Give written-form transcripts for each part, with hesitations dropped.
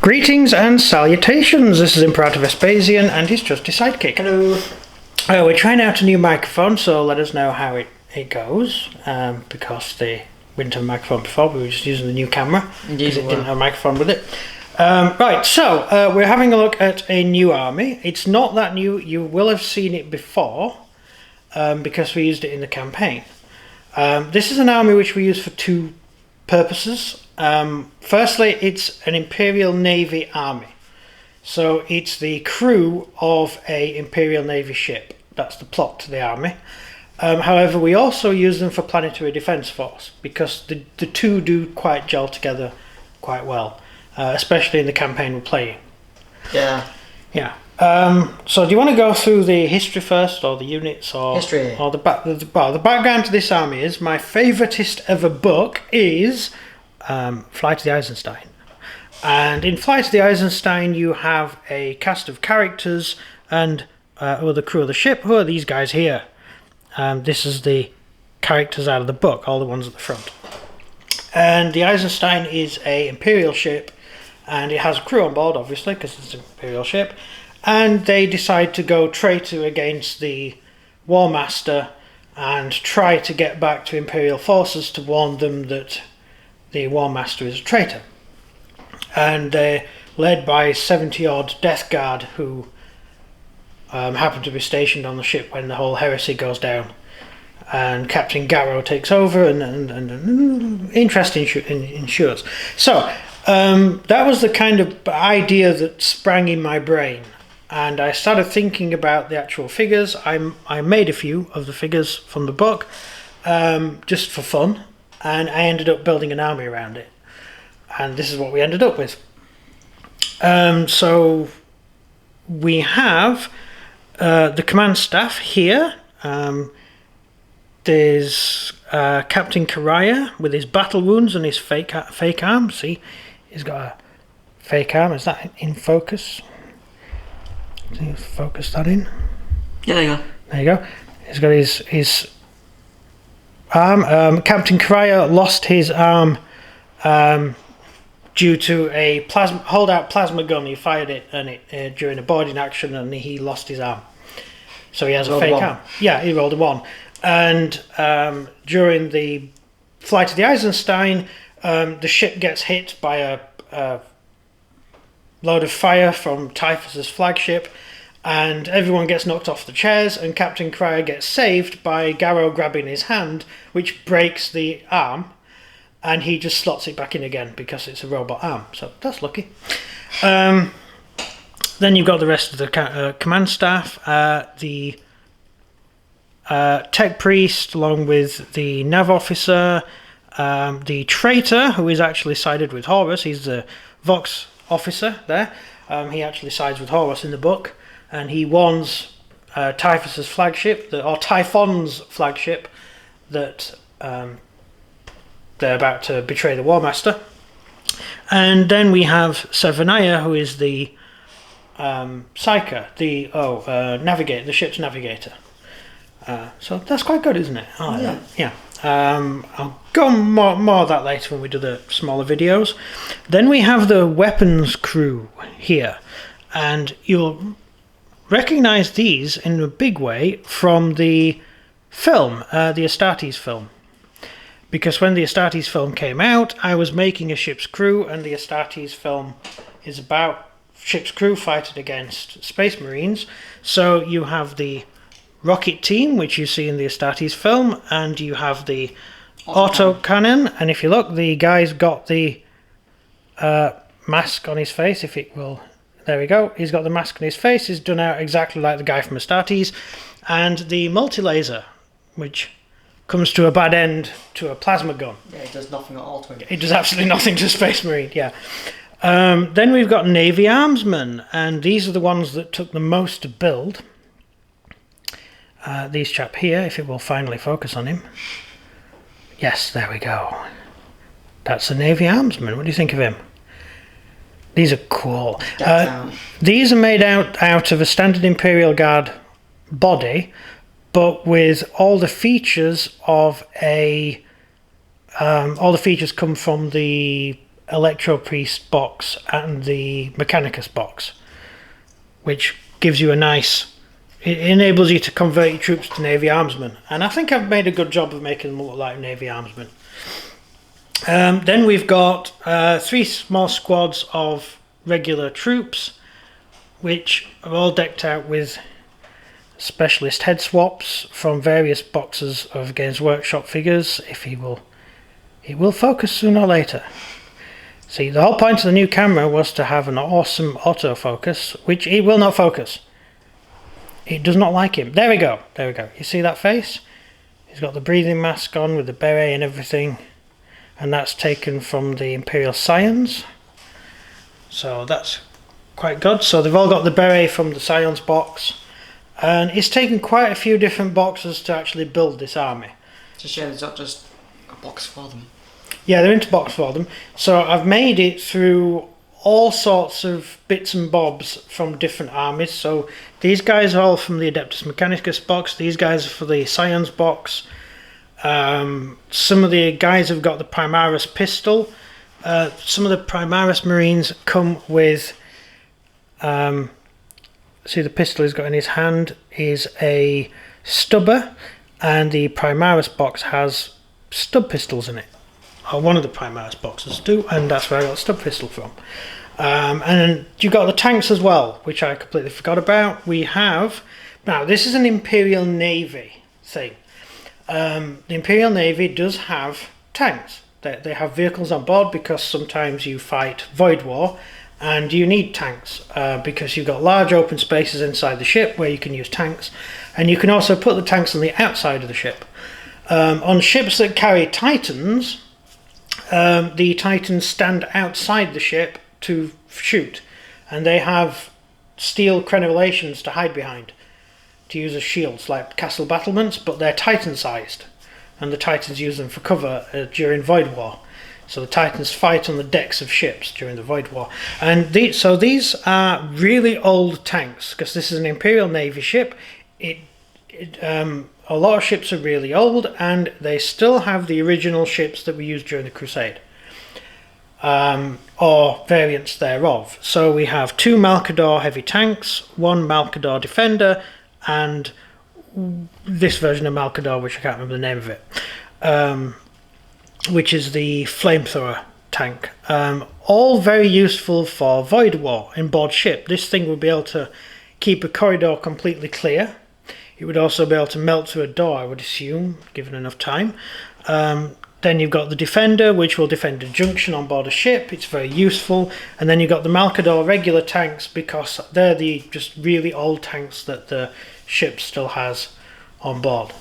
Greetings and salutations, this is Imperator Vespasian and his trusty sidekick. Hello. We're trying out a new microphone, so let us know how it goes, because we didn't have a microphone before, we were just using the new camera, because it didn't have a microphone with it. Right, so we're having a look at a new army. It's not that new, you will have seen it before, because we used it in the campaign. This is an army which we use for two purposes. Firstly, it's an Imperial Navy Army. So it's the crew of a Imperial Navy ship. That's the plot to the army. However, we also use them for Planetary Defence Force because the two do quite gel together quite well, especially in the campaign we're playing. Yeah. Yeah. So do you want to go through the history first, or the units, or history, or the background to this army is my favouriteest ever book is Flight of the Eisenstein. And in Flight of the Eisenstein you have a cast of characters and who are the crew of the ship. Who are these guys here? This is the characters out of the book, all the ones at the front. And the Eisenstein is a Imperial ship, and it has a crew on board, obviously, because it's an Imperial ship. And they decide to go traitor against the War Master and try to get back to Imperial forces to warn them that the War Master is a traitor. And they're led by 70-odd Death Guard who happen to be stationed on the ship when the whole heresy goes down. And Captain Garrow takes over, and interest ensures. So that was the kind of idea that sprang in my brain. And I started thinking about the actual figures. I made a few of the figures from the book just for fun, and I ended up building an army around it. And this is what we ended up with. So we have the command staff here. There's Captain Karaya with his battle wounds and his fake arm. See, he's got a fake arm. Is that in focus? Focus that in. Yeah, there you go. There you go. He's got his arm. Captain Karaya lost his arm due to a hold-out plasma gun. He fired it, and it during a boarding action, and he lost his arm. So he has a fake arm. Yeah, he rolled a 1. And during the Flight of the Eisenstein, the ship gets hit by a load of fire from Typhus's flagship, and everyone gets knocked off the chairs, and Captain Cryer gets saved by Garrow grabbing his hand, which breaks the arm, and he just slots it back in again because it's a robot arm. So that's lucky. Then you've got the rest of the command staff, the tech priest, along with the nav officer, the traitor, who is actually sided with Horus. He's the Vox officer there. He actually sides with Horus in the book, and he warns Typhus's flagship, or Typhon's flagship, that they're about to betray the War Master. And then we have Severnaya, who is the Psyker, the navigator, the ship's navigator. So that's quite good, isn't it? Oh, yeah. Yeah. I'll go on more of that later when we do the smaller videos. Then we have the weapons crew here, and you'll recognize these in a big way from the film, the Astartes film. Because when the Astartes film came out, I was making a ship's crew, and the Astartes film is about ship's crew fighting against space marines. So you have the rocket team, which you see in the Astartes film, and you have the autocannon. And if you look, the guy's got the mask on his face. If it will, there we go. He's got the mask on his face. He's done out exactly like the guy from Astartes. And the multi-laser, which comes to a bad end to a plasma gun. Yeah, it does nothing at all to him. It does absolutely nothing to Space Marine, yeah. Then we've got Navy Armsmen, and these are the ones that took the most to build. These chap here, if it will finally focus on him. Yes, there we go. That's a Navy Armsman. What do you think of him? These are cool. These are made out of a standard Imperial Guard body, but with all the features of all the features come from the Electro Priest box and the Mechanicus box, which gives you a nice... It enables you to convert your troops to Navy Armsmen, and I think I've made a good job of making them look like Navy Armsmen. Then we've got 3 small squads of regular troops, which are all decked out with specialist head swaps from various boxes of Games Workshop figures. If it will focus sooner or later. See, the whole point of the new camera was to have an awesome autofocus, which it will not focus. It does not like him. There we go. There we go. You see that face? He's got the breathing mask on with the beret and everything. And that's taken from the Imperial Scions. So that's quite good. So they've all got the beret from the Scions box. And it's taken quite a few different boxes to actually build this army. It's a shame there's not just a box for them. Yeah, they're into box for them. So I've made it through all sorts of bits and bobs from different armies. So these guys are all from the Adeptus Mechanicus box. These guys are for the Scions box. Some of the guys have got the Primaris pistol. Some of the Primaris Marines come with... see, the pistol he's got in his hand is a stubber, and the Primaris box has stub pistols in it. Or one of the Primaris boxes do, and that's where I got the stub pistol from. And you've got the tanks as well, which I completely forgot about. We have... Now, this is an Imperial Navy thing. The Imperial Navy does have tanks. They have vehicles on board because sometimes you fight Void War, and you need tanks because you've got large open spaces inside the ship where you can use tanks, and you can also put the tanks on the outside of the ship. On ships that carry Titans, the Titans stand outside the ship to shoot, and they have steel crenellations to hide behind, to use as shields, like castle battlements, but they're Titan-sized, and the Titans use them for cover during Void War. So the Titans fight on the decks of ships during the Void War. And so these are really old tanks, because this is an Imperial Navy ship. A lot of ships are really old, and they still have the original ships that were used during the Crusade. Or variants thereof. So we have 2 Malcador heavy tanks, 1 Malcador Defender, and this version of Malcador, which I can't remember the name of it, which is the flamethrower tank. All very useful for Void War in board ship. This thing would be able to keep a corridor completely clear. It would also be able to melt through a door, I would assume, given enough time. Then you've got the Defender, which will defend a junction on board a ship. It's very useful. And then you've got the Malcador regular tanks, because they're the just really old tanks that the ship still has on board.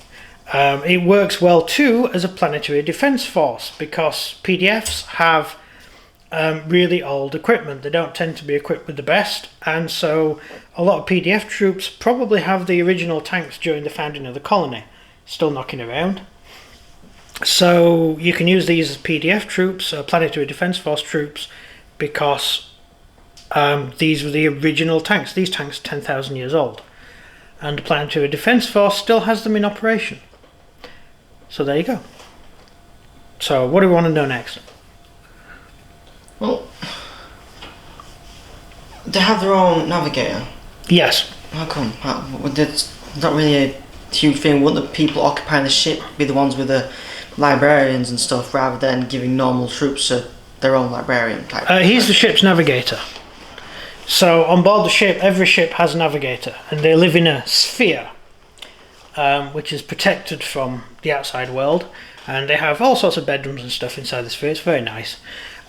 It works well too as a planetary defense force, because PDFs have really old equipment. They don't tend to be equipped with the best, and so a lot of PDF troops probably have the original tanks during the founding of the colony still knocking around. So you can use these as PDF troops, planetary defense force troops, because these were the original tanks. These tanks are 10,000 years old, and the planetary defense force still has them in operation. So there you go. So what do we want to know next? Well, they have their own navigator. Yes. How come? It's not really a huge thing. Wouldn't the people occupying the ship be the ones with the librarians and stuff, rather than giving normal troops their own librarian type? He's the ship's navigator. So on board the ship, every ship has a navigator, and they live in a sphere, which is protected from the outside world, and they have all sorts of bedrooms and stuff inside the sphere. It's very nice.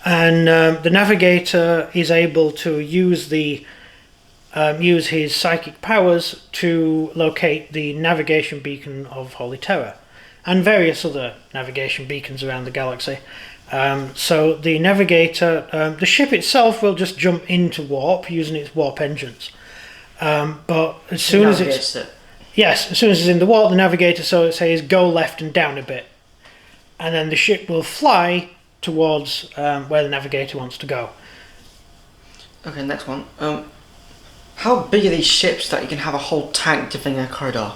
And the navigator is able to use his psychic powers to locate the navigation beacon of Holy Terror, and various other navigation beacons around the galaxy. So the navigator, the ship itself will just jump into warp using its warp engines. But as soon as it's in the warp, the navigator says go left and down a bit, and then the ship will fly towards where the navigator wants to go. Okay, next one. How big are these ships that you can have a whole tank defending a corridor?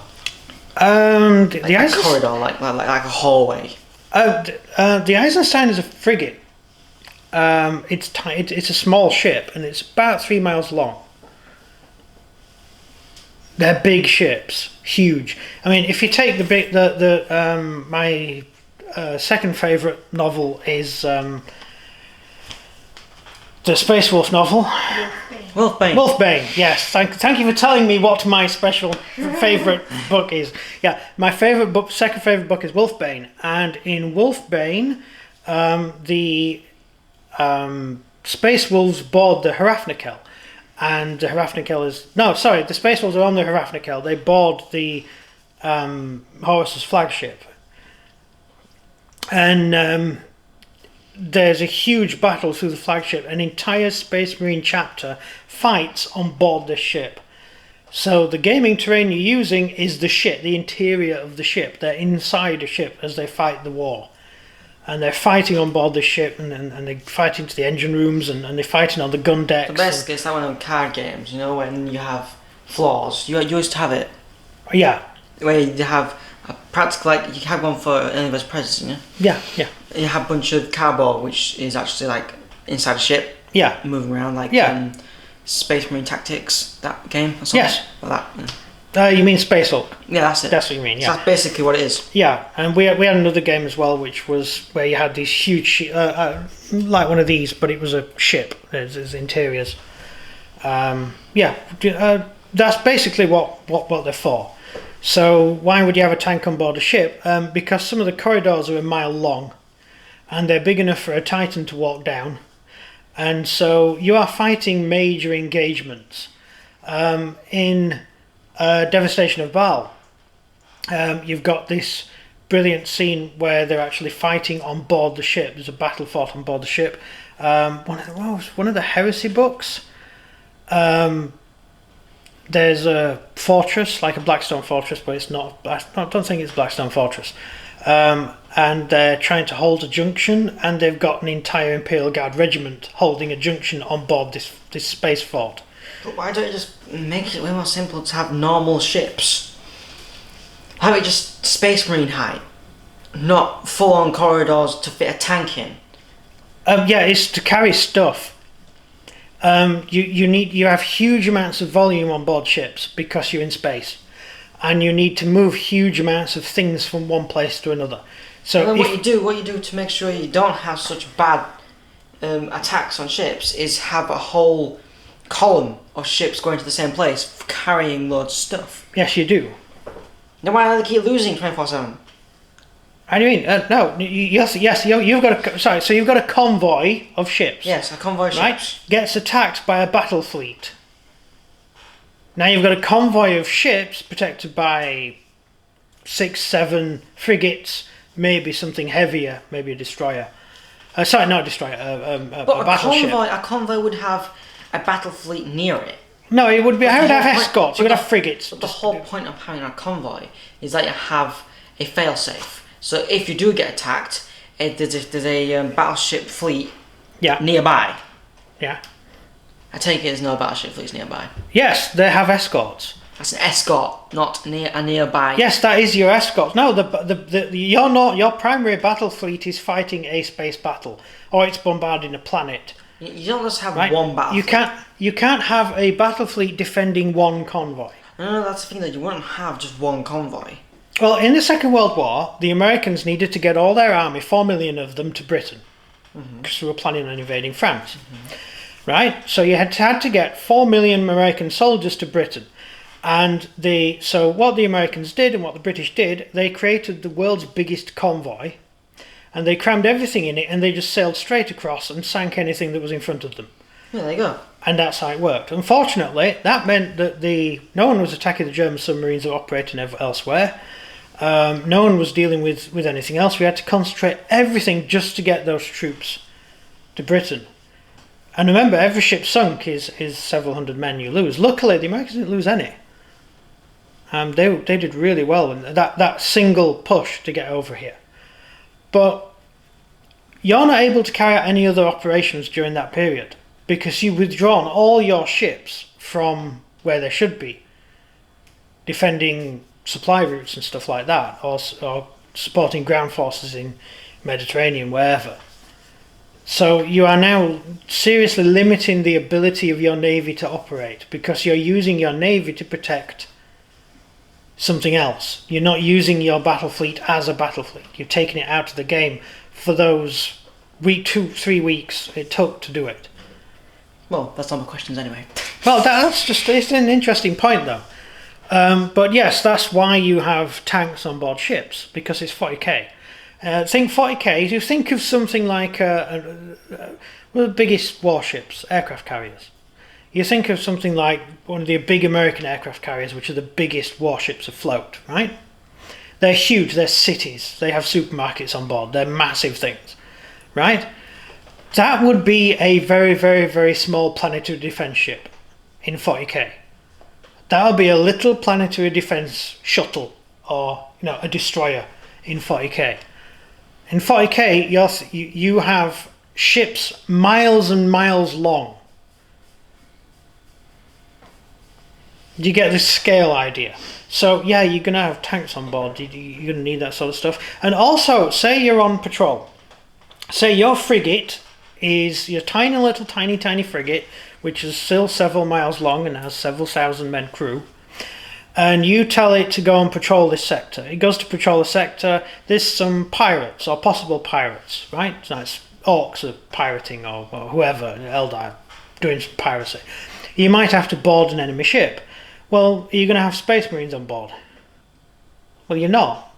Like a corridor, like a hallway. The Eisenstein is a frigate. It's a small ship, and it's about 3 miles long. They're big ships, huge. I mean, if you take my second favourite novel is the Space Wolf novel. Wolfbane. Wolfbane, yes. Thank you for telling me what my special favourite book is. Yeah, my favourite book, second favourite book is Wolfbane, and in Wolfbane, the Space Wolves board the Harafnikel, and the Harafnikel the Space Wolves are on the Harafnikel. They board the Horus's flagship, and there's a huge battle through the flagship. An entire Space Marine chapter fights on board this ship. So the gaming terrain you're using is the ship, the interior of the ship. They're inside the ship as they fight the war. And they're fighting on board the ship, and they're fighting to the engine rooms, and they're fighting on the gun decks. So basically, it's like one of them card games, when you have floors. You used to have it. Yeah. Where you have practically, like, you have one for any of President, yeah? Yeah. You have a bunch of cardboard, which is actually like inside a ship. Yeah. Moving around, like Space Marine Tactics, that game or something. Yes. Like that. You mean Space Hulk? Yeah, that's it. That's what you mean, yeah. So that's basically what it is. Yeah, and we had another game as well, which was where you had these huge, like one of these, but it was a ship. There's interiors. That's basically what they're for. So why would you have a tank on board a ship? Because some of the corridors are a mile long, and they're big enough for a Titan to walk down. And so you are fighting major engagements. In Devastation of Baal, you've got this brilliant scene where they're actually fighting on board the ship. There's a battle fought on board the ship. One of the Heresy books. There's a fortress, like a Blackstone fortress, but it's not. I don't think it's Blackstone fortress. And they're trying to hold a junction, and they've got an entire Imperial Guard regiment holding a junction on board this space fort. But why don't you just make it way more simple to have normal ships? Have it just Space Marine height, not full-on corridors to fit a tank in. It's to carry stuff. You have huge amounts of volume on board ships because you're in space, and you need to move huge amounts of things from one place to another. So what you do to make sure you don't have such bad attacks on ships is have a whole column of ships going to the same place carrying loads of stuff. Yes, you do. Then why do they keep losing 24/7? I mean, no. Yes. You've got a convoy of ships. Yes, a convoy of ships. Gets attacked by a battle fleet. Now you've got a convoy of ships protected by 6-7 frigates, maybe something heavier, maybe a destroyer. Sorry, not a destroyer. A battleship. A convoy would have a battle fleet near it. No, it would be. I would have escorts. You would have frigates. But the whole point of having a convoy is that you have a failsafe. So if you do get attacked, there's a battleship fleet nearby. Yeah. I take it there's no battleship fleets nearby. Yes, they have escorts. That's an escort, not a nearby. Yes, that is your escort. No, your primary battle fleet is fighting a space battle, or it's bombarding a planet. You don't just have one battle. You can't have a battle fleet defending one convoy. No, that's the thing, that you wouldn't have just one convoy. Well, in the Second World War, the Americans needed to get all their army, 4 million of them, to Britain, because they were planning on invading France. Right? So you had to get 4 million American soldiers to Britain. And so what the Americans did and what the British did, they created the world's biggest convoy, and they crammed everything in it, and they just sailed straight across and sank anything that was in front of them. Yeah, there you go. And that's how it worked. Unfortunately, that meant that no one was attacking the German submarines that were operating elsewhere. No one was dealing with anything else. We had to concentrate everything just to get those troops to Britain. And remember, every ship sunk is several hundred men you lose. Luckily, the Americans didn't lose any. They did really well in that single push to get over here. But you're not able to carry out any other operations during that period because you've withdrawn all your ships from where they should be, defending supply routes and stuff like that, or supporting ground forces in Mediterranean, wherever. So you are now seriously limiting the ability of your navy to operate because you're using your navy to protect something else. You're not using your battle fleet as a battle fleet. You've taken it out of the game for those 2-3 weeks it took to do it. Well, that's not my questions anyway. Well, it's an interesting point though. But yes, that's why you have tanks on board ships, because it's 40k. Think 40k, you think of something like one of the biggest warships, aircraft carriers. You think of something like one of the big American aircraft carriers, which are the biggest warships afloat, right? They're huge, they're cities, they have supermarkets on board, they're massive things, right? That would be a very, very, very small planetary defense ship in 40k. That would be a little planetary defense shuttle or a destroyer in 40k. In 40k, you have ships miles and miles long. Do you get the scale idea? So yeah, you're going to have tanks on board. You're going to need that sort of stuff. And also, say you're on patrol. Say your frigate is your tiny frigate, which is still several miles long and has several thousand men crew. And you tell it to go and patrol this sector. It goes to patrol the sector. There's some pirates or possible pirates, right? So it's orcs are pirating or whoever, Eldar, doing some piracy. You might have to board an enemy ship. Well, are you going to have Space Marines on board? Well, you're not.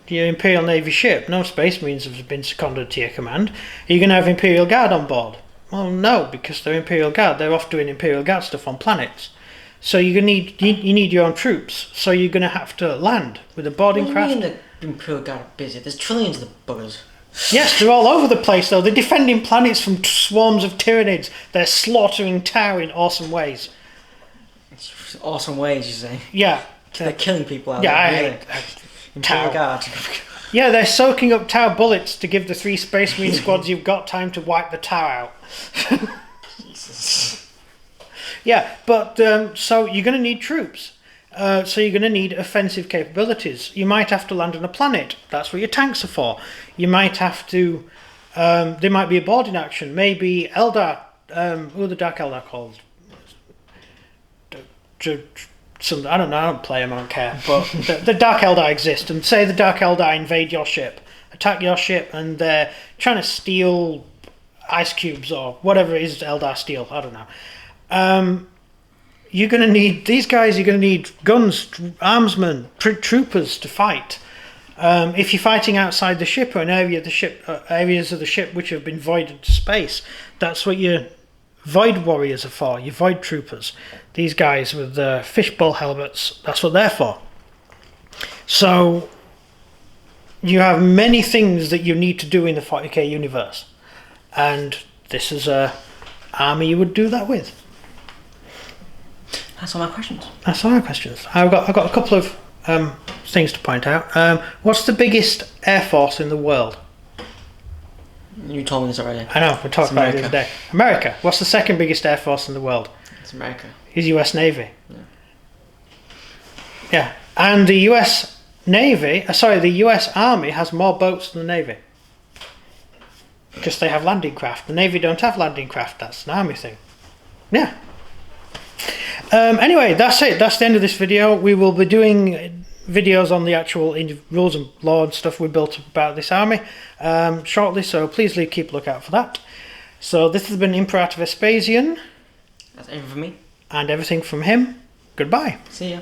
You're an Imperial Navy ship. No Space Marines have been seconded to your command. Are you going to have Imperial Guard on board? Well, no, because they're Imperial Guard. They're off doing Imperial Guard stuff on planets. So you need your own troops. So you're going to have to land with a boarding craft. What do you mean the Imperial Guard are busy? There's trillions of the buggers. Yes, they're all over the place though. They're defending planets from swarms of Tyranids. They're slaughtering Tau in awesome ways. It's awesome ways, you say? Yeah. They're killing people out Yeah, there, really. Imperial Guard. Yeah, they're soaking up Tau bullets to give the 3 Space Marine squads you've got time to wipe the Tau out. Jesus. Yeah, but so you're going to need troops. So you're going to need offensive capabilities. You might have to land on a planet. That's what your tanks are for. You might have to... there might be a boarding action. Maybe Eldar... who are the Dark Eldar called? I don't know, I don't play them, I don't care. But the Dark Eldar exist. And say the Dark Eldar invade your ship. Attack your ship and they're trying to steal ice cubes or whatever it is Eldar steal. I don't know. You're going to need these guys. You're going to need guns, armsmen, troopers to fight. If you're fighting outside the ship or an area of the ship, areas of the ship which have been voided to space, that's what your void warriors are for. Your void troopers. These guys with the fishbowl helmets. That's what they're for. So you have many things that you need to do in the 40k universe, and this is a army you would do that with. That's all my questions. That's all my questions. I've got a couple of things to point out. What's the biggest air force in the world? You told me this already. I know, we talked about it the other day. America. What's the second biggest air force in the world? It's America. Is US Navy. Yeah. Yeah. And the US Navy, the US Army has more boats than the Navy. Because they have landing craft. The Navy don't have landing craft. That's an Army thing. Yeah. Anyway, that's it. That's the end of this video. We will be doing videos on the actual rules and law and stuff we built about this army shortly, so please keep a lookout for that. So this has been Imperator Vespasian. That's everything from me. And everything from him. Goodbye. See ya.